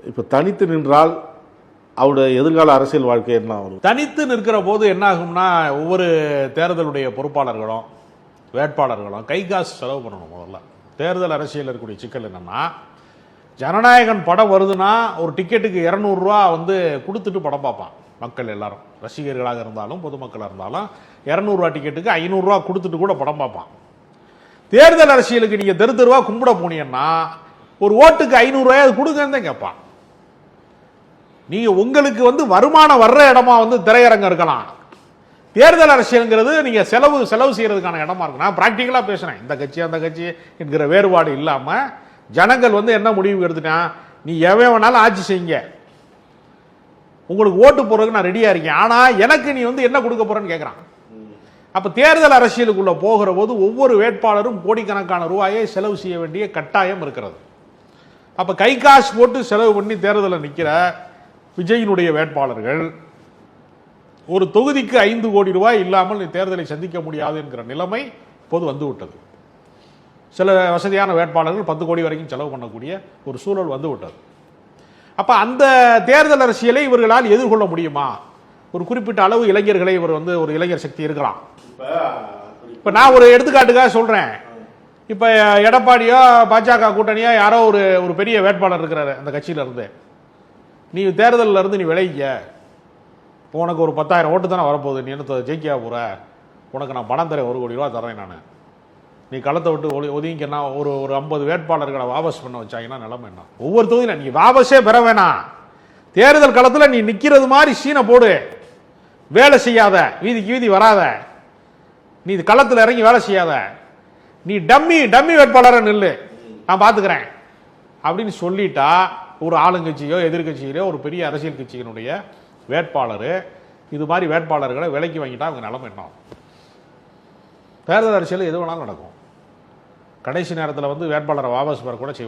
இப்போ தனித்து நின்றால் அவருடைய எதிர்கால அரசியல் வாழ்க்கை என்ன ஆகும்? தனித்து நிற்கிற போது என்ன ஆகும்னா, ஒவ்வொரு தேர்தலுடைய பொறுப்பாளர்களும் வேட்பாளர்களும் கை காசு செலவு பண்ணணும். முதல்ல தேர்தல் அரசியல் இருக்கக்கூடிய சிக்கல் என்னன்னா, ஜனநாயகன் படம் வருதுன்னா ஒரு டிக்கெட்டுக்கு 200 ரூபா கொடுத்துட்டு படம் பார்ப்பான் மக்கள் எல்லாரும். ரசிகர்களாக இருந்தாலும் பொதுமக்களாக இருந்தாலும் 200 ரூபா டிக்கெட்டுக்கு 500 ரூபா கொடுத்துட்டு கூட படம் பார்ப்பான். தேர்தல் அரசியலுக்கு நீங்க தெரு தெருவா கும்பிட போனீங்கன்னா ஒரு ஓட்டுக்கு 500 ரூபாய் அது கொடுங்கன்னு தான் கேட்பான். நீங்க உங்களுக்கு வருமானம் வர்ற இடமா திரையரங்கம் இருக்கலாம். தேர்தல் அரசியல்ங்கிறது நீங்க செலவு செய்யறதுக்கான இடமா இருக்கு. நான் பிராக்டிக்கலா பேசுறேன். இந்த கட்சி அந்த கட்சி என்கிற வேறுபாடு இல்லாம ஜனங்கள் என்ன முடிவு எடுத்துட்டான், நீ எவன் வேணாலும் ஆட்சி செய்யுங்க, உங்களுக்கு ஓட்டு போறதுக்கு நான் ரெடியா இருக்கேன், ஆனா எனக்கு நீ என்ன கொடுக்க போறேன்னு கேட்கறான். அப்ப தேர்தல் அரசியலுக்குள்ள போகிற போது ஒவ்வொரு வேட்பாளரும் கோடிக்கணக்கான ரூபாயை செலவு செய்ய வேண்டிய கட்டாயம் இருக்கிறது. அப்ப கை காசு போட்டு செலவு பண்ணி தேர்தலில் நிக்கிற விஜயினுடைய வேட்பாளர்கள் ஒரு தொகுதிக்கு 5 கோடி ரூபாய் இல்லாமல் நீ தேர்தலை சந்திக்க முடியாது என்கிற நிலைமை இப்போது வந்துவிட்டது. சில வசதியான வேட்பாளர்கள் 10 கோடி வரைக்கும் செலவு பண்ணக்கூடிய ஒரு சூழல் வந்துவிட்டது. அப்ப அந்த தேர்தல் அரசியலை இவர்களால் எதிர்கொள்ள முடியுமா? ஒரு குறிப்பிட்ட அளவு இளைஞர்களை இவர் ஒரு இளைஞர் சக்தி இருக்கலாம். இப்ப நான் ஒரு எடுத்துக்காட்டுக்காக சொல்றேன். இப்ப எடப்பாடியோ பாஜக கூட்டணியோ யாரோ ஒரு பெரிய வேட்பாளர் இருக்கிறாரு அந்த கட்சியில இருந்து, நீ தேர்தலில் இருந்து நீ விளைவிக்க, உனக்கு ஒரு 10,000 ஓட்டு தானே வரப்போகுது, நீ என்ன ஜெயிக்க போற, உனக்கு நான் பணம் தரேன், 1 கோடி ரூபா தரேன், நான் நீ களத்தை விட்டு ஒதுங்கினா ஒரு 50 வேட்பாளர்களை வாபஸ் பண்ண வச்சாங்கன்னா நிலைமை என்ன? ஒவ்வொரு தொகுதியில நீ வாபஸே பெற வேணாம், தேர்தல் களத்தில் நீ நிக்கிறது மாதிரி சீனை போடு, வேலை செய்யாத, வீதிக்கு வீதி வராத, நீ களத்தில் இறங்கி வேலை செய்யாத, நீ டம்மி வேட்பாளரை நில்லு, நான் பாத்துக்கிறேன் அப்படின்னு சொல்லிட்டா ஒரு ஆளுங்கட்சியோ எதிர்கட்சியிலோ ஒரு பெரிய அரசியல் கட்சியினுடைய வேட்பாளர் இது மாதிரி வேட்பாளர்களை விலைக்கு வாங்கிட்டா அவங்க நிலைமை என்ன? தேர்தல் அரசியல் எது வேணாலும் நடக்கும். கடைசி நேரத்தில் வேட்பாளரை வாபஸ் பெற கூட செய்வாங்க.